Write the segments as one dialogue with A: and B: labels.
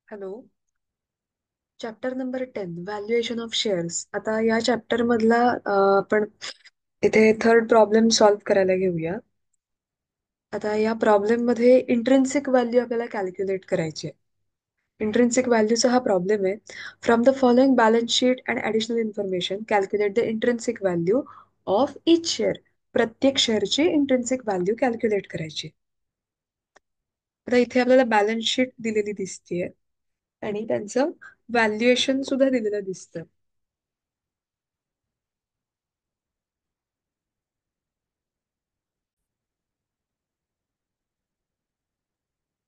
A: Hello. Chapter number 10 valuation of shares. आता या chapter मधला आपण इथे थर्ड प्रॉब्लेम सॉल्व्ह करायला घेऊया. आता या प्रॉब्लेम मध्ये इंट्रिन्सिक व्हॅल्यू आपल्याला कॅल्क्युलेट करायची आहे. इंट्रिन्सिक व्हॅल्यूचा हा प्रॉब्लेम आहे. From the following balance sheet and additional information calculate the intrinsic value of each share. प्रत्येक शेअरची इंट्रिन्सिक व्हॅल्यू कॅल्क्युलेट करायची. आता इथे आपल्याला बॅलन्स शीट दिलेली दिसतीये आणि त्यांचं व्हॅल्युएशन सुद्धा दिलेलं दिसतं.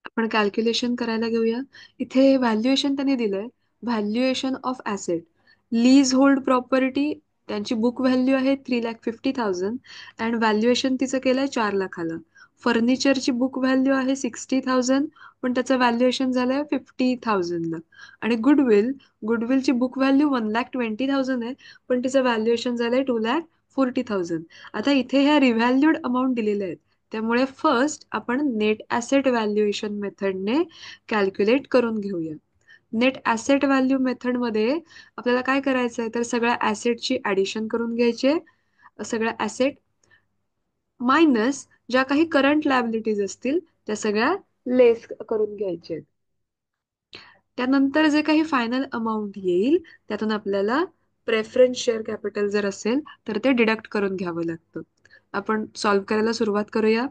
A: आपण कॅल्क्युलेशन करायला घेऊया. इथे व्हॅल्युएशन त्यांनी दिलंय. Valuation of asset. Lease hold property त्यांची बुक व्हॅल्यू आहे 3,50,000 अँड व्हॅल्युएशन तिचं केलंय 4 लाखाला. फर्निचरची बुक व्हॅल्यू आहे 60,000 पण त्याचं व्हॅल्युएशन झालंय 50,000ला. आणि गुडविलची बुक व्हॅल्यू 1,20,000 आहे पण तिचं व्हॅल्युएशन झालंय 2,40,000. आता इथे ह्या रिव्हॅल्यूड अमाऊंट दिलेल्या आहेत. त्यामुळे फर्स्ट आपण नेट ॲसेट व्हॅल्युएशन मेथडने कॅल्क्युलेट करून घेऊया. नेट ॲसेट व्हॅल्यू मेथडमध्ये आपल्याला काय करायचं आहे तर सगळ्या ॲसेटची ॲडिशन करून घ्यायचे. सगळ्या ॲसेट मायनस ज्या काही करंट लायबिलिटीज असतील त्या सगळ्या लेस करून घ्यायचे. त्यानंतर जे काही फायनल अमाऊंट येईल त्यातून आपल्याला प्रेफरन्स शेअर कॅपिटल जर असेल तर ते डिडक्ट करून घ्यावं लागतं. आपण सॉल्व्ह करायला सुरुवात करूया.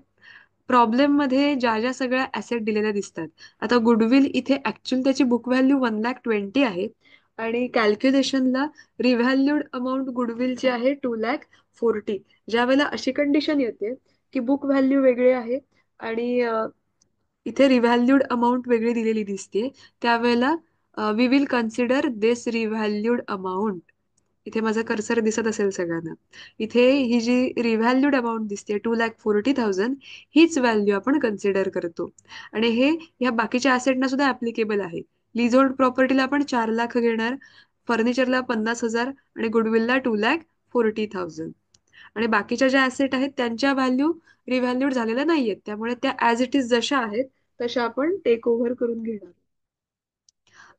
A: प्रॉब्लेम मध्ये ज्या ज्या सगळ्या ऍसेट दिलेल्या दिसतात. आता गुडविल इथे ऍक्च्युअली त्याची बुक व्हॅल्यू 1,20,000 आहे आणि कॅल्क्युलेशनला रिव्हॅल्यूड अमाऊंट गुडविलची आहे 2,40,000. ज्या वेळेला अशी कंडिशन येते की बुक व्हॅल्यू वेगळी आहे आणि इथे रिव्हॅल्यूड अमाऊंट वेगळी दिलेली दिसते त्यावेळेला we will consider this revalued amount. इथे माझा कर्सर दिसत असेल सगळ्यांना. इथे ही जी रिव्हॅल्यूड अमाऊंट दिसते 2,40,000 हीच व्हॅल्यू आपण कन्सिडर करतो. आणि हे ह्या बाकीच्या ऍसेटना सुद्धा ऍप्लिकेबल आहे. लिझोल्ड प्रॉपर्टीला आपण 4 लाख घेणार, फर्निचरला 50,000 आणि गुडविलला 2,40,000. आणि बाकीच्या ज्या ऍसेट आहेत त्यांच्या व्हॅल्यू रिव्हॅल्यूड झालेल्या नाहीयेत त्यामुळे त्या ऍज इट इज जशा आहेत तशा आपण टेक ओव्हर करून घेणार.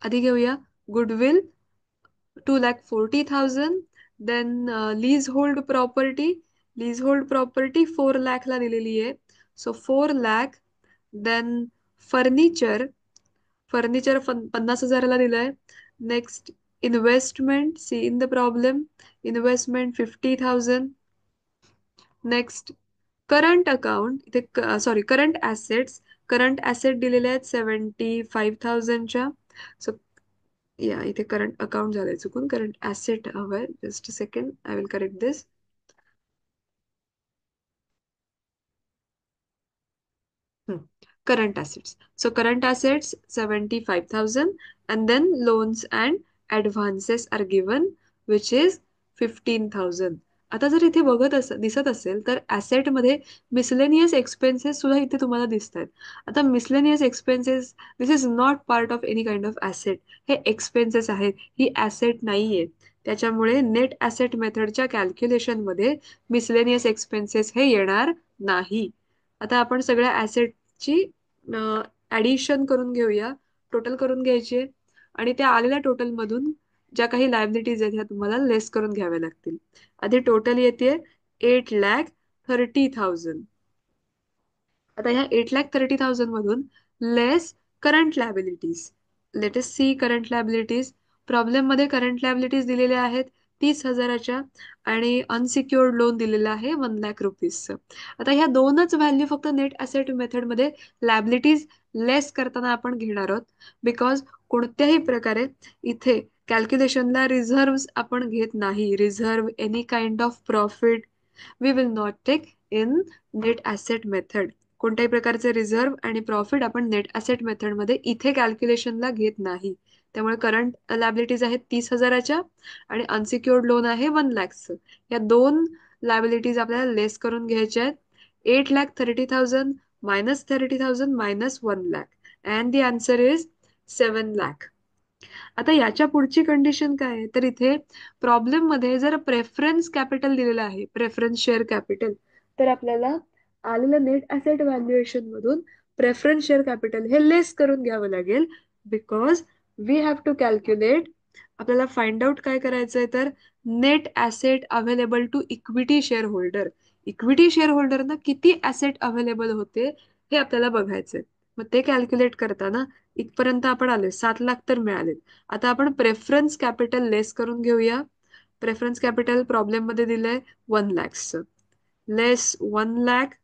A: आधी घेऊया goodwill 2,40,000. Then lease hold property. Lease hold property 4 लाखला दिलेली आहे. So 4 lakh. Then furniture. Furniture 50,000ला दिलंय. Next investment. See in the problem. Investment 50,000. Next current account. इथे sorry current assets. Current asset दिलेले आहेत 75,000च्या. सो या इथे करंट अकाउंट झालंय चुकून, करंट ऍसेट हवंय. Just a second, I will correct this. Current assets. So current assets 75,000 and then loans and advances are given which is 15,000. आता जर इथे दिसत असेल तर ऍसेट मध्ये मिसलेनियस एक्सपेन्सेस सुद्धा इथे तुम्हाला दिसत आहेत. आता miscellaneous expenses this is not part of any kind of asset. हे एक्सपेन्सेस आहेत, ही ऍसेट नाहीये. त्याच्यामुळे नेट ऍसेट मेथडच्या कॅल्क्युलेशन मध्ये मिसलेनियस एक्सपेन्सेस हे येणार नाही. आता आपण सगळ्या ऍसेटची ऍडिशन करून घेऊया. टोटल करून घ्यायचे आणि त्या आलेल्या टोटल मधून ज्या काही लायबिलिटीज आहेत ह्या तुम्हाला लेस करून घ्याव्या लागतील. आधी टोटल येते 8,30,000. आता ह्या 8,30,000 मधून less current liabilities. Let us see current liabilities. Problem मध्ये करंट लायबिलिटीज दिलेल्या आहेत 30,000च्या आणि अनसिक्युअर्ड लोन दिलेलं आहे 1,00,000 रुपीजचं. आता ह्या दोनच व्हॅल्यू फक्त नेट ऍसेट मेथडमध्ये लायबिलिटीज लेस करताना आपण घेणार आहोत. बिकॉज कोणत्याही प्रकारे इथे कॅल्क्युलेशनला रिझर्व्ह आपण घेत नाही. Reserve any kind of profit we will not take in net asset method. कोणत्याही प्रकारचे रिझर्व्ह आणि प्रॉफिट आपण नेट ऍसेट मेथडमध्ये इथे कॅल्क्युलेशनला घेत नाही. त्यामुळे करंट लायबिलिटीज आहेत 30,000च्या आणि अनसिक्युअर्ड लोन आहे 1,00,000चं. या दोन लायबिलिटीज आपल्याला लेस करून घ्यायच्या आहेत. 8,30,000 minus 30,000 minus 1,00,000 and the answer is 7,00,000. आता याच्या पुढची कंडिशन काय आहे तर इथे प्रॉब्लेम मध्ये जर प्रेफरन्स कॅपिटल दिलेलं आहे, प्रेफरन्स शेअर कॅपिटल, तर आपल्याला आलेलं नेट ऍसेट व्हॅल्युएशन मधून प्रेफरन्स शेअर कॅपिटल हे लेस करून घ्यावं लागेल. Because we have to calculate, आपल्याला फाइंड आउट काय करायचंय तर net asset available to equity share holder. Equity share होल्डरना किती ऍसेट अवेलेबल होते हे आपल्याला बघायचंय. मग ते कॅल्क्युलेट करताना इथपर्यंत आपण आले, 7 लाख तर मिळाले. आता आपण प्रेफरन्स कॅपिटल लेस करून घेऊया. प्रेफरन्स कॅपिटल प्रॉब्लेम मध्ये दिलंय 1 lakhचं. Less 1 lakh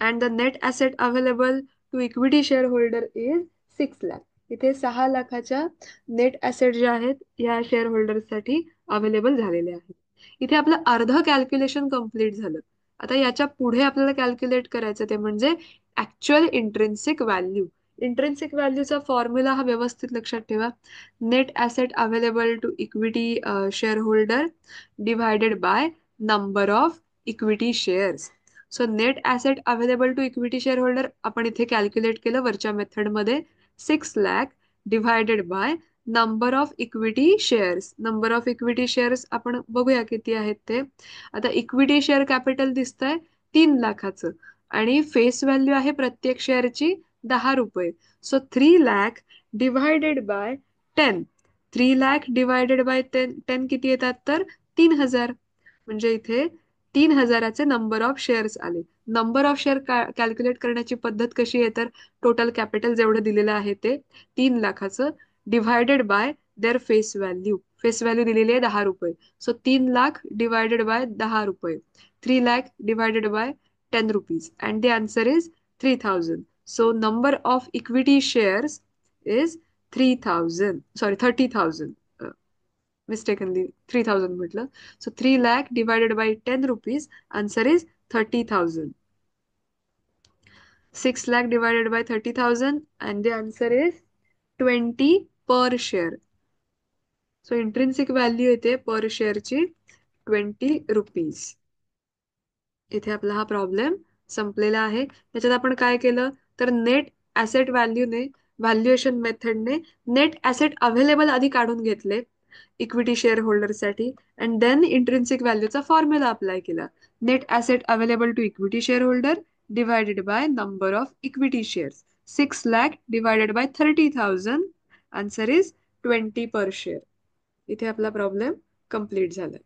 A: and the net asset available to equity share holder is 6 lakh. इथे 6 लाखाच्या नेट ऍसेट जे आहेत या शेअर होल्डरसाठी अवेलेबल झालेले आहेत. इथे आपलं अर्ध कॅल्क्युलेशन कम्प्लीट झालं. आता याच्या पुढे आपल्याला कॅल्क्युलेट करायचं ते म्हणजे ऍक्च्युअल इंट्रिन्सिक व्हॅल्यू. इंट्रिन्सिक व्हॅल्यूचा फॉर्म्युला हा व्यवस्थित लक्षात ठेवा. Net asset available to equity share holder divided by number of equity shares. So net asset available to equity share holder आपण इथे कॅल्क्युलेट केलं वरच्या मेथडमध्ये. 6 lakh divided by number of equity shares. Number of equity shares आपण बघूया किती आहेत ते. आता इक्विटी शेअर कॅपिटल दिसतंय 3 लाखाचं आणि फेस व्हॅल्यू आहे प्रत्येक शेअरची 10 रुपये. So 3 lakh divided bye 10. 3 lakh divided bye 10 किती येतात तर 3,000. म्हणजे इथे 3,000चे नंबर ऑफ शेअर्स आले. नंबर ऑफ शेअर कॅल्क्युलेट करण्याची पद्धत कशी आहे तर टोटल कॅपिटल जेवढं दिलेलं आहे ते 3 लाखाचं divided by their face value. Face value दिलेली आहे 10 रुपये. सो 3 लाख डिव्हायडेड बाय 10 रुपये. 3 lakh divided bye 10 rupees and the answer is 3,000. So number of equity shares is 3,000, sorry 30,000. Mistakenly 3,000 म्हटलं. So 3 lakh divided by 10 rupees, answer is 30,000. 6 lakh divided by 30,000 and the answer is 20 per share. So intrinsic value येते पर शेअरची 20 rupees. इथे आपला हा problem संपलेला आहे. त्याच्यात आपण काय केलं तर नेट ऍसेट व्हॅल्यूने, व्हॅल्युएशन मेथडने नेट ऍसेट अवेलेबल आधी काढून घेतले इक्विटी शेअर होल्डरसाठी अँड देन इंट्रिन्सिक व्हॅल्यूचा फॉर्म्युला अप्लाय केला. Net asset available to equity share holder divided by number of equity shares. 6 lakh divided by 30,000. Answer is 20 per share. इथे आपला problem complete झालाय.